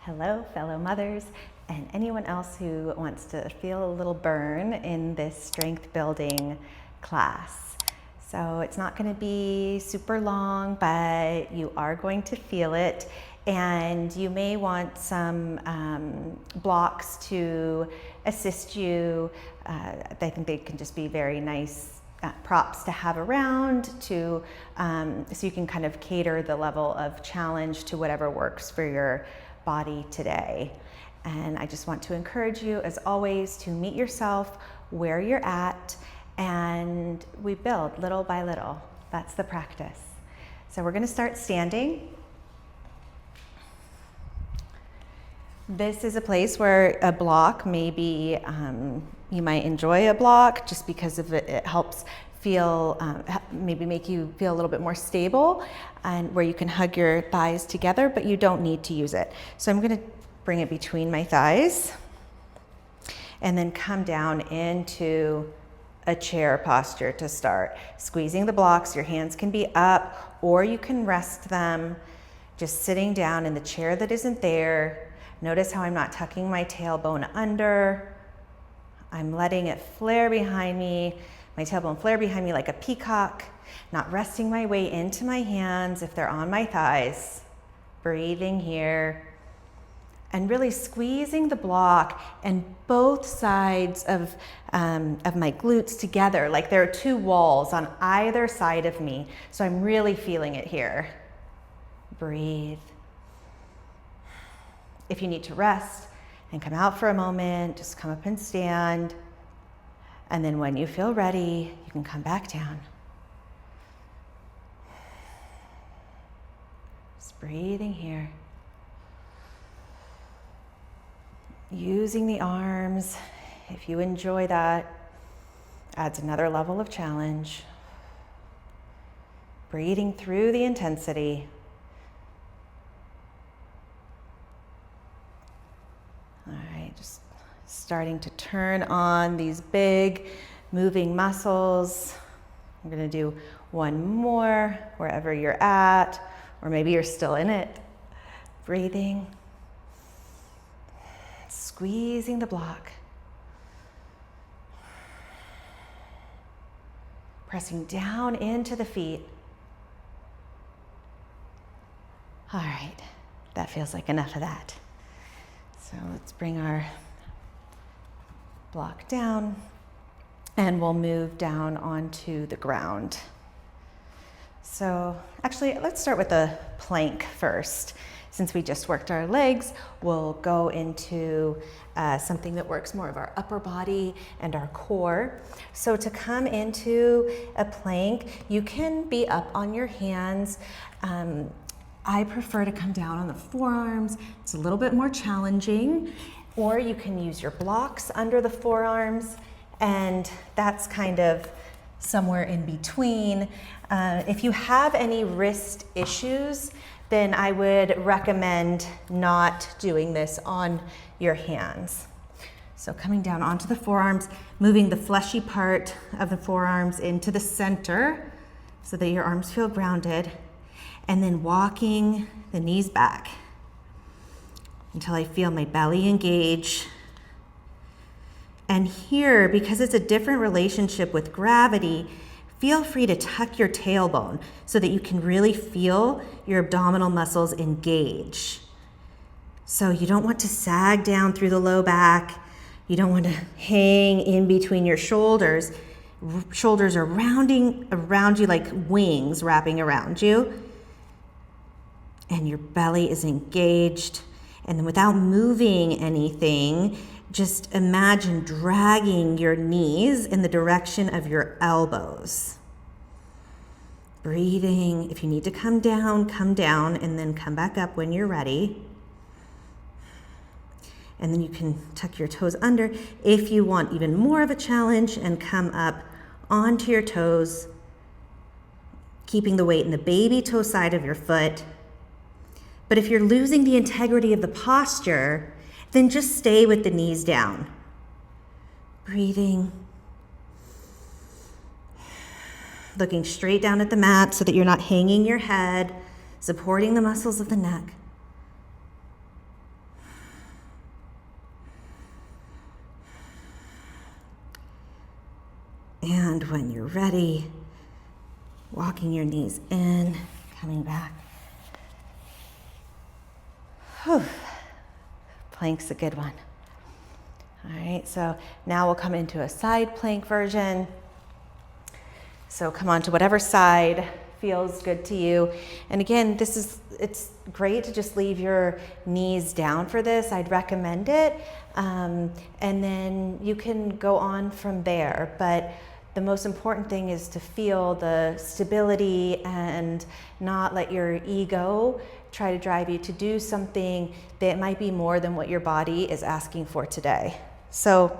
Hello, fellow mothers, and anyone else who wants to feel a little burn in this strength building class. So it's not going to be super long, but you are going to feel it, and you may want some blocks to assist you. I think they can just be very nice props to have around so you can kind of cater the level of challenge to whatever works for your body today. And I just want to encourage you, as always, to meet yourself where you're at, and we build little by little. That's the practice. So we're going to start standing. This is a place where a block maybe you might enjoy a block just because of it helps feel, maybe make you feel a little bit more stable, and where you can hug your thighs together, but you don't need to use it. So I'm going to bring it between my thighs and then come down into a chair posture to start. Squeezing the blocks, your hands can be up or you can rest them, just sitting down in the chair that isn't there. Notice how I'm not tucking my tailbone under. I'm letting it flare behind me, my tailbone flare behind me like a peacock, not resting my weight into my hands if they're on my thighs. Breathing here and really squeezing the block and both sides of my glutes together, like there are two walls on either side of me. So I'm really feeling it here. Breathe. If you need to rest and come out for a moment, just come up and stand. And then when you feel ready, you can come back down. Just breathing here. Using the arms, if you enjoy that, adds another level of challenge. Breathing through the intensity. All right, just starting to turn on these big moving muscles. I'm going to do one more wherever you're at, or maybe you're still in it. Breathing. Squeezing the block. Pressing down into the feet. All right, that feels like enough of that. So let's bring our block down and we'll move down onto the ground. So actually, let's start with the plank first. Since we just worked our legs, we'll go into something that works more of our upper body and our core. So to come into a plank, you can be up on your hands. I prefer to come down on the forearms. It's a little bit more challenging. Or you can use your blocks under the forearms, and that's kind of somewhere in between. If you have any wrist issues, then I would recommend not doing this on your hands. So coming down onto the forearms, moving the fleshy part of the forearms into the center so that your arms feel grounded, and then walking the knees back until I feel my belly engage. And here, because it's a different relationship with gravity, feel free to tuck your tailbone so that you can really feel your abdominal muscles engage. So you don't want to sag down through the low back. You don't want to hang in between your shoulders. Shoulders are rounding around you like wings wrapping around you. And your belly is engaged. And then without moving anything, just imagine dragging your knees in the direction of your elbows. Breathing. If you need to come down, and then come back up when you're ready. And then you can tuck your toes under if you want even more of a challenge, and come up onto your toes, keeping the weight in the baby toe side of your foot. But if you're losing the integrity of the posture, then just stay with the knees down. Breathing. Looking straight down at the mat so that you're not hanging your head, supporting the muscles of the neck. And when you're ready, walking your knees in, coming back. Whew. Plank's a good one. All right, so now we'll come into a side plank version. So come on to whatever side feels good to you. And again, it's great to just leave your knees down for this. I'd recommend it. And then you can go on from there. But the most important thing is to feel the stability and not let your ego try to drive you to do something that might be more than what your body is asking for today. So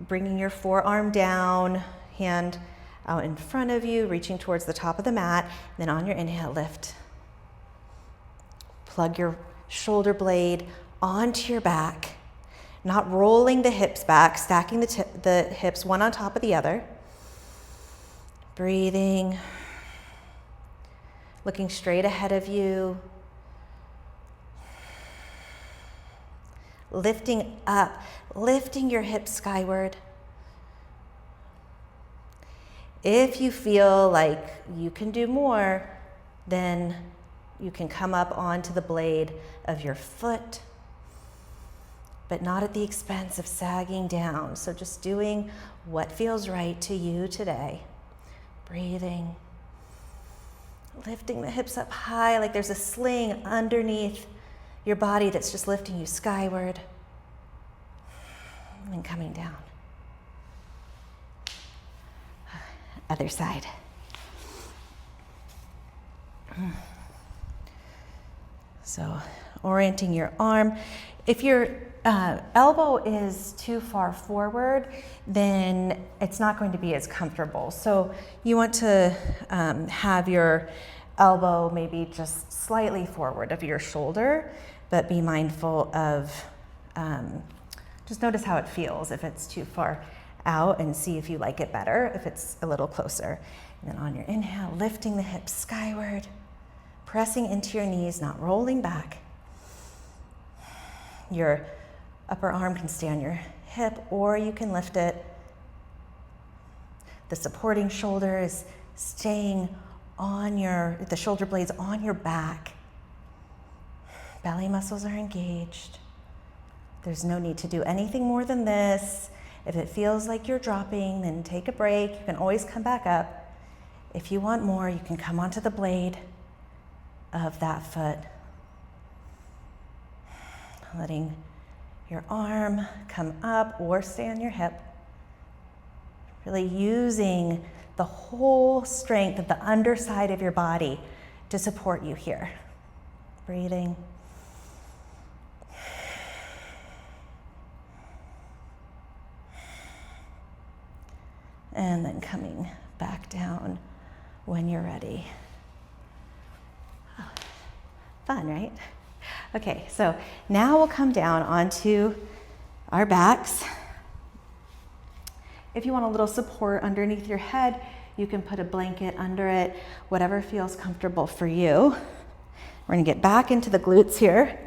bringing your forearm down, hand out in front of you, reaching towards the top of the mat. Then on your inhale, lift. Plug your shoulder blade onto your back, not rolling the hips back, stacking the hips one on top of the other. Breathing, looking straight ahead of you. Lifting up, lifting your hips skyward. If you feel like you can do more, then you can come up onto the blade of your foot, but not at the expense of sagging down. So just doing what feels right to you today. Breathing, lifting the hips up high like there's a sling underneath your body that's just lifting you skyward, and coming down. Other side. So orienting your arm. If your elbow is too far forward, then it's not going to be as comfortable. So you want to have your elbow maybe just slightly forward of your shoulder, but be mindful of, just notice how it feels if it's too far out and see if you like it better if it's a little closer. And then on your inhale, lifting the hips skyward, pressing into your knees, not rolling back. Your upper arm can stay on your hip or you can lift it. The supporting shoulder is staying on the shoulder blades on your back. Belly muscles are engaged. There's no need to do anything more than this. If it feels like you're dropping, then take a break. You can always come back up. If you want more, you can come onto the blade of that foot. Letting your arm come up or stay on your hip. Really using the whole strength of the underside of your body to support you here. Breathing. And then coming back down when you're ready. Oh, fun, right? Okay, so now we'll come down onto our backs. If you want a little support underneath your head, you can put a blanket under it, whatever feels comfortable for you. We're gonna get back into the glutes here.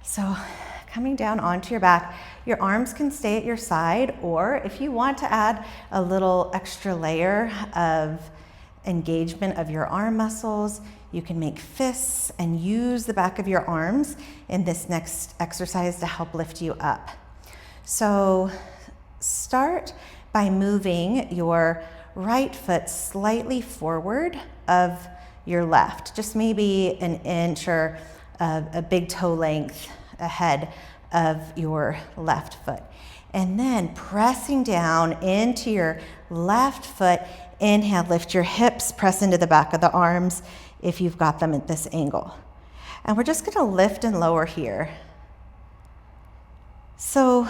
So coming down onto your back, your arms can stay at your side, or if you want to add a little extra layer of engagement of your arm muscles, you can make fists and use the back of your arms in this next exercise to help lift you up. So start by moving your right foot slightly forward of your left, just maybe an inch or a big toe length ahead of your left foot. And then pressing down into your left foot, inhale, lift your hips, press into the back of the arms if you've got them at this angle. And we're just gonna lift and lower here. So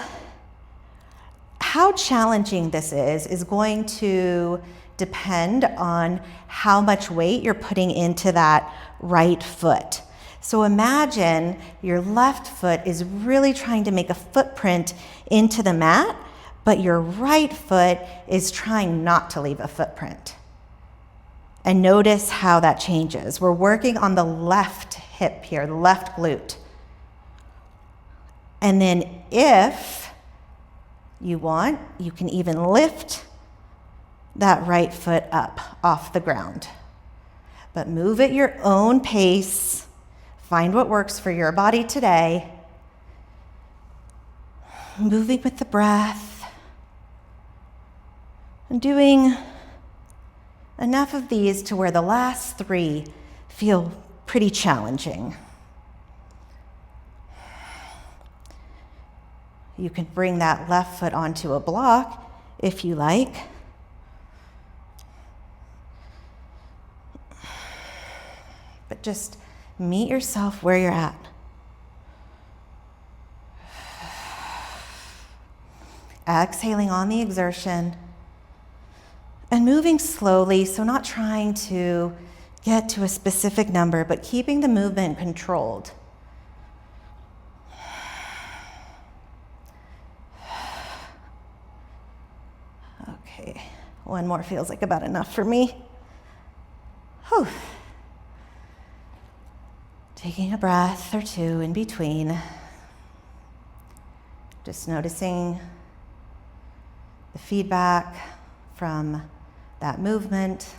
how challenging this is going to depend on how much weight you're putting into that right foot. So imagine your left foot is really trying to make a footprint into the mat, but your right foot is trying not to leave a footprint. And notice how that changes. We're working on the left hip here, the left glute. And then if you want, you can even lift that right foot up off the ground. But move at your own pace. Find what works for your body today. Moving with the breath. And doing enough of these to where the last 3 feel pretty challenging. You can bring that left foot onto a block if you like. But just meet yourself where you're at. Exhaling on the exertion and moving slowly, so not trying to get to a specific number, but keeping the movement controlled. Okay, 1 more feels like about enough for me. Whew. Taking a breath or 2 in between. Just noticing the feedback from that movement,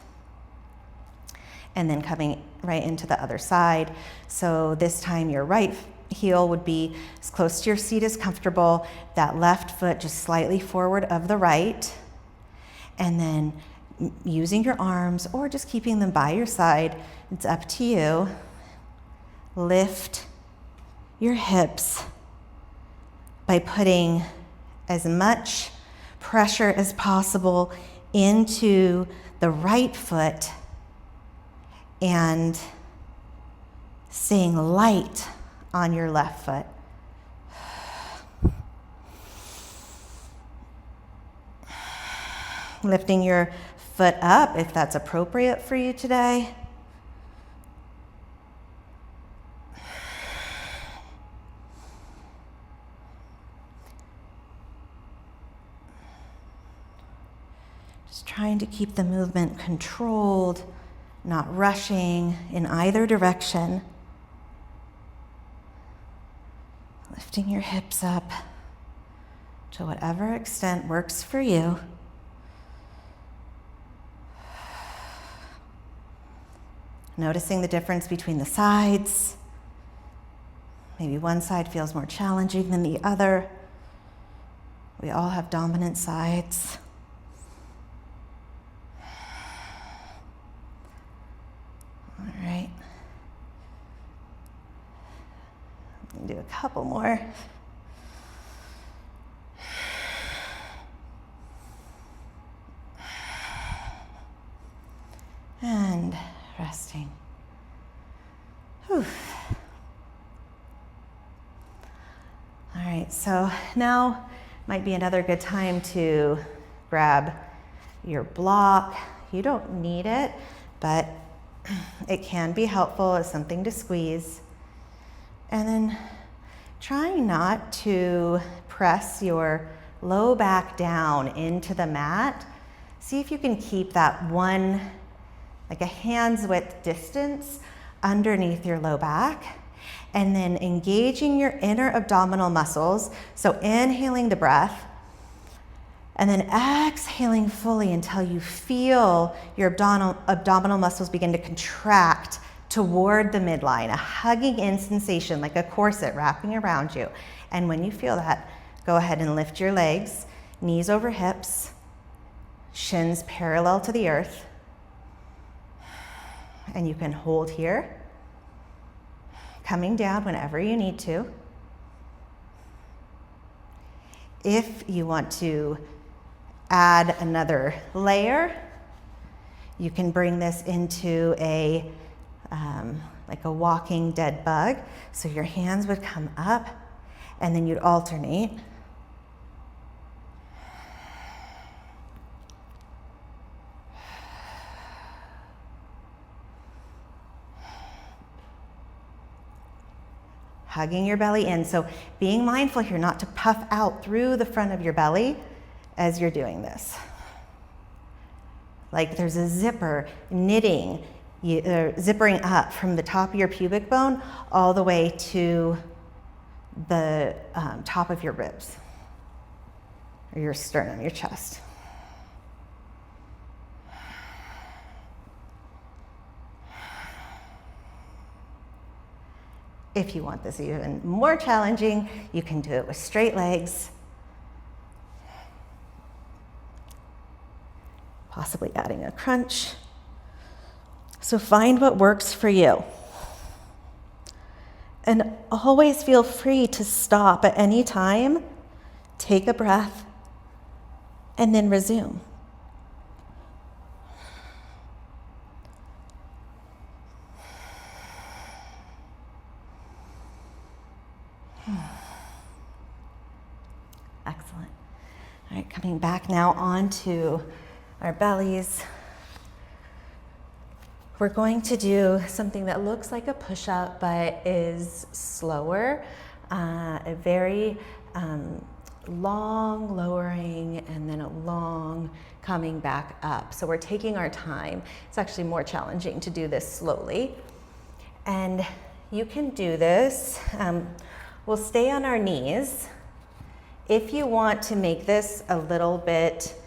and then coming right into the other side. So this time your right heel would be as close to your seat as comfortable, that left foot just slightly forward of the right, and then using your arms or just keeping them by your side, it's up to you. Lift your hips by putting as much pressure as possible into the right foot and staying light on your left foot. Lifting your foot up if that's appropriate for you today. Just trying to keep the movement controlled, not rushing in either direction. Lifting your hips up to whatever extent works for you. Noticing the difference between the sides. Maybe one side feels more challenging than the other. We all have dominant sides. All right. Do a couple more. And resting. Whew. All right, so now might be another good time to grab your block. You don't need it, but it can be helpful as something to squeeze. And then trying not to press your low back down into the mat. See if you can keep that one, like a hand's width distance underneath your low back. And then engaging your inner abdominal muscles. So inhaling the breath, and then exhaling fully until you feel your abdominal muscles begin to contract toward the midline, a hugging in sensation like a corset wrapping around you. And when you feel that, go ahead and lift your legs, knees over hips, shins parallel to the earth. And you can hold here, coming down whenever you need to. If you want to add another layer, you can bring this into a like a walking dead bug. So your hands would come up and then you'd alternate. Hugging your belly in. So being mindful here not to puff out through the front of your belly as you're doing this. Like there's a zipper knitting, zippering up from the top of your pubic bone all the way to the top of your ribs. or your sternum, your chest. If you want this even more challenging, you can do it with straight legs, possibly adding a crunch. So find what works for you. And always feel free to stop at any time, take a breath, and then resume. Excellent. All right, coming back now onto our bellies. We're going to do something that looks like a push-up, but is slower, a very long lowering and then a long coming back up. So we're taking our time. It's actually more challenging to do this slowly. And you can do this. We'll stay on our knees. If you want to make this a little bit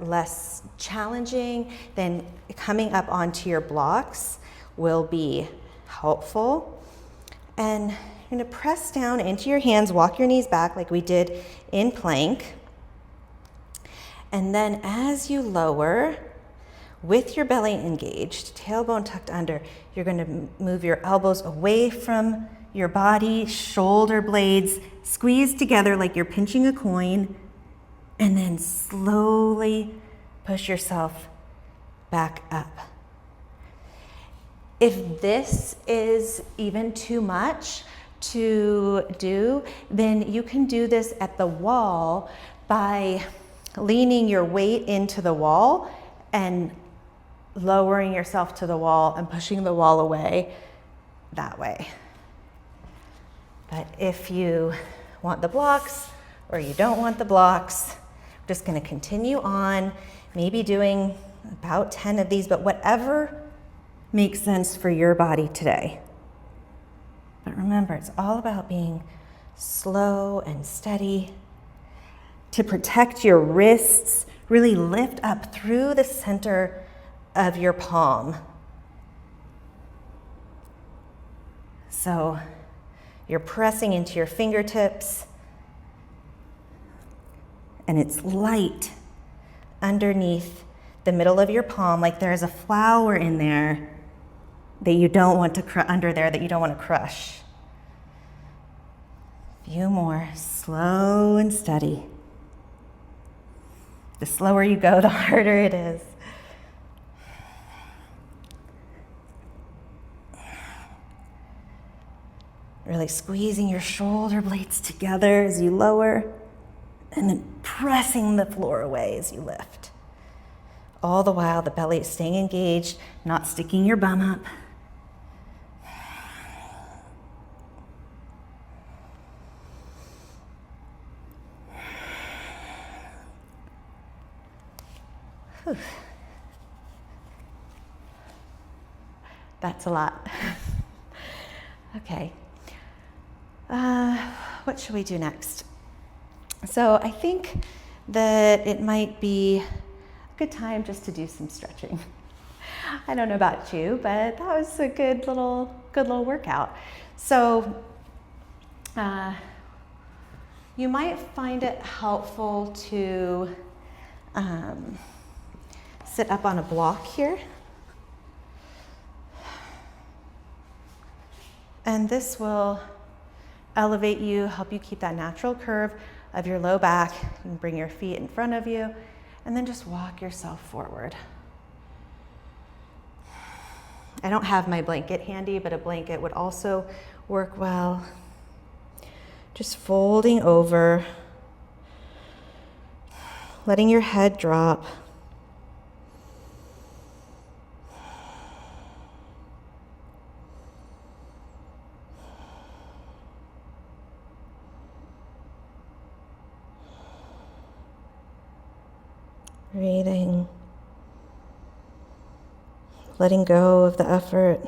less challenging, then coming up onto your blocks will be helpful. And you're going to press down into your hands, walk your knees back like we did in plank. And then as you lower, with your belly engaged, tailbone tucked under, you're going to move your elbows away from your body, shoulder blades squeeze together like you're pinching a coin, and then slowly push yourself back up. If this is even too much to do, then you can do this at the wall by leaning your weight into the wall and lowering yourself to the wall and pushing the wall away that way. But if you want the blocks or you don't want the blocks, I'm just going to continue on, maybe doing about 10 of these, but whatever makes sense for your body today. But remember, it's all about being slow and steady. To protect your wrists, really lift up through the center of your palm. So you're pressing into your fingertips, and it's light underneath the middle of your palm, like there's a flower in there that you don't want to under there that you don't want to crush. A few more, slow and steady. The slower you go, the harder it is. Really squeezing your shoulder blades together as you lower, and then pressing the floor away as you lift. All the while, the belly is staying engaged, not sticking your bum up. Whew. That's a lot. Okay. What should we do next? So I think that it might be a good time just to do some stretching. I don't know about you, but that was a good little workout. So you might find it helpful to sit up on a block here. And this will elevate you, help you keep that natural curve of your low back. You can bring your feet in front of you, and then just walk yourself forward. I don't have my blanket handy, but a blanket would also work well. Just folding over, letting your head drop. Breathing, letting go of the effort.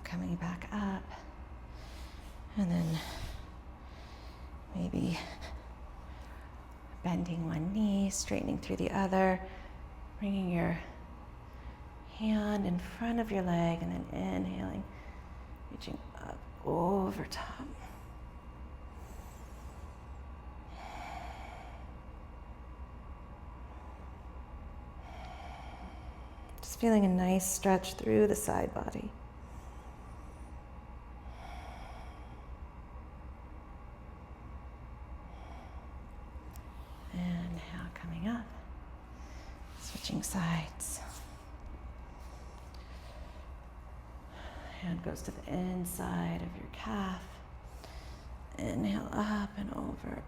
Coming back up. And then maybe bending one knee, straightening through the other, bringing your hand in front of your leg, and then inhaling, reaching up over top. Just feeling a nice stretch through the side body. And now coming up, switching sides. Hand goes to the inside of your calf. Inhale up and over.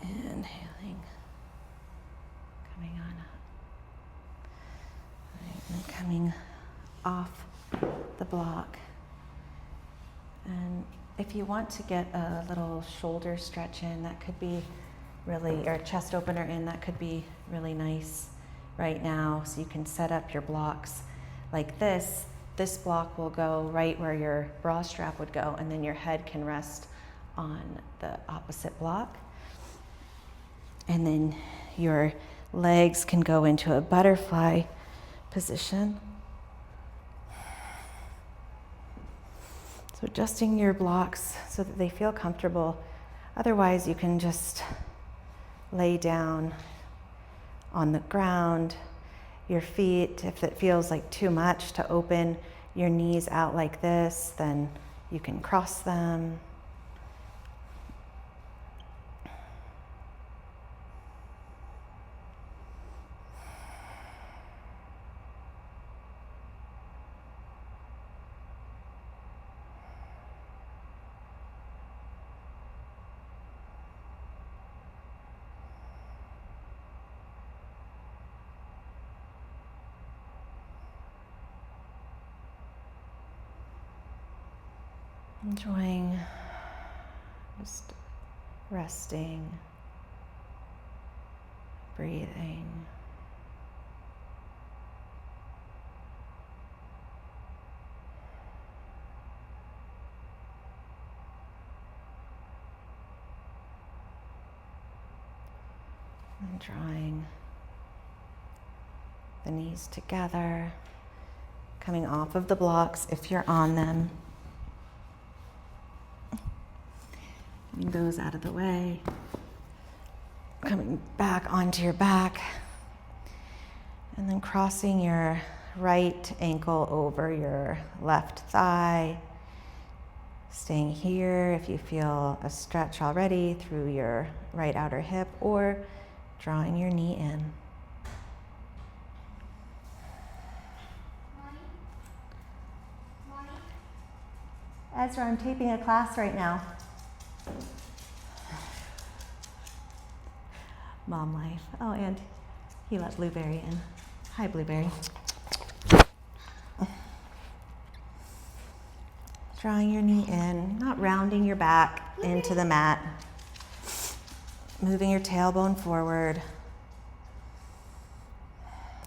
Inhaling, coming on up. Right, and coming off the block. And if you want to get a little shoulder stretch in, that could be really, or a chest opener in, that could be really nice right now. So you can set up your blocks like this. This block will go right where your bra strap would go, and then your head can rest on the opposite block. And then your legs can go into a butterfly position. So adjusting your blocks so that they feel comfortable. Otherwise, you can just lay down on the ground. Your feet, if it feels like too much to open your knees out like this, then you can cross them. Enjoying just resting, breathing. And drawing the knees together, coming off of the blocks if you're on them. Those out of the way. Coming back onto your back. And then crossing your right ankle over your left thigh. Staying here if you feel a stretch already through your right outer hip, or drawing your knee in. Ezra, I'm taping a class right now. Mom life. Oh, and he let Blueberry in. Hi, Blueberry. Drawing your knee in, not rounding your back into the mat. Moving your tailbone forward.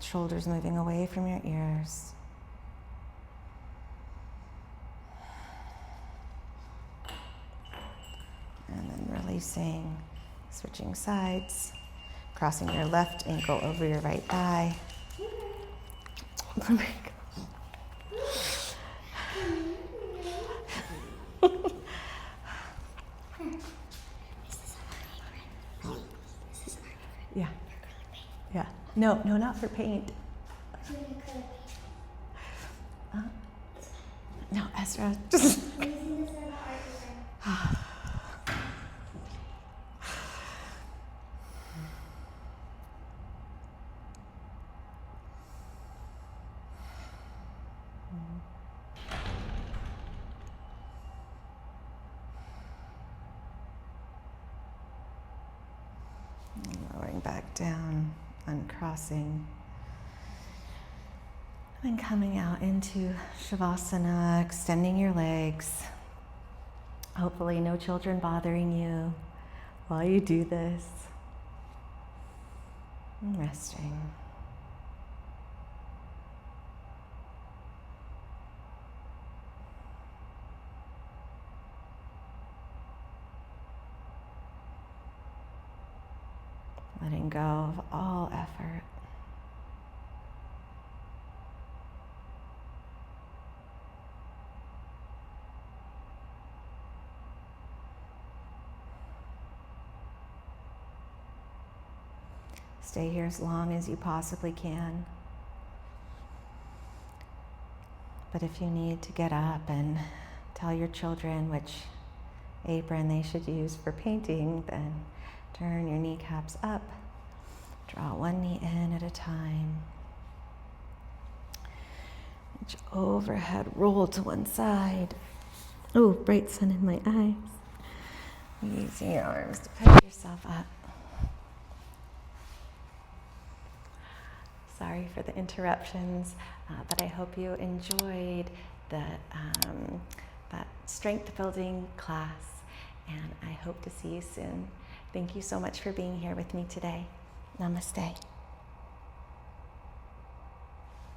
Shoulders moving away from your ears. And then releasing, switching sides, crossing your left ankle over your right thigh. Yeah. Yeah. No, not for paint. No, Ezra. Lowering back down, uncrossing. And coming out into Shavasana, extending your legs. Hopefully no children bothering you while you do this. And resting. Letting go of all effort. Stay here as long as you possibly can. But if you need to get up and tell your children which apron they should use for painting, then turn your kneecaps up. Draw one knee in at a time. Reach overhead, roll to one side. Oh, bright sun in my eyes. Using your arms to pick yourself up. Sorry for the interruptions, but I hope you enjoyed that strength building class, and I hope to see you soon. Thank you so much for being here with me today. Namaste.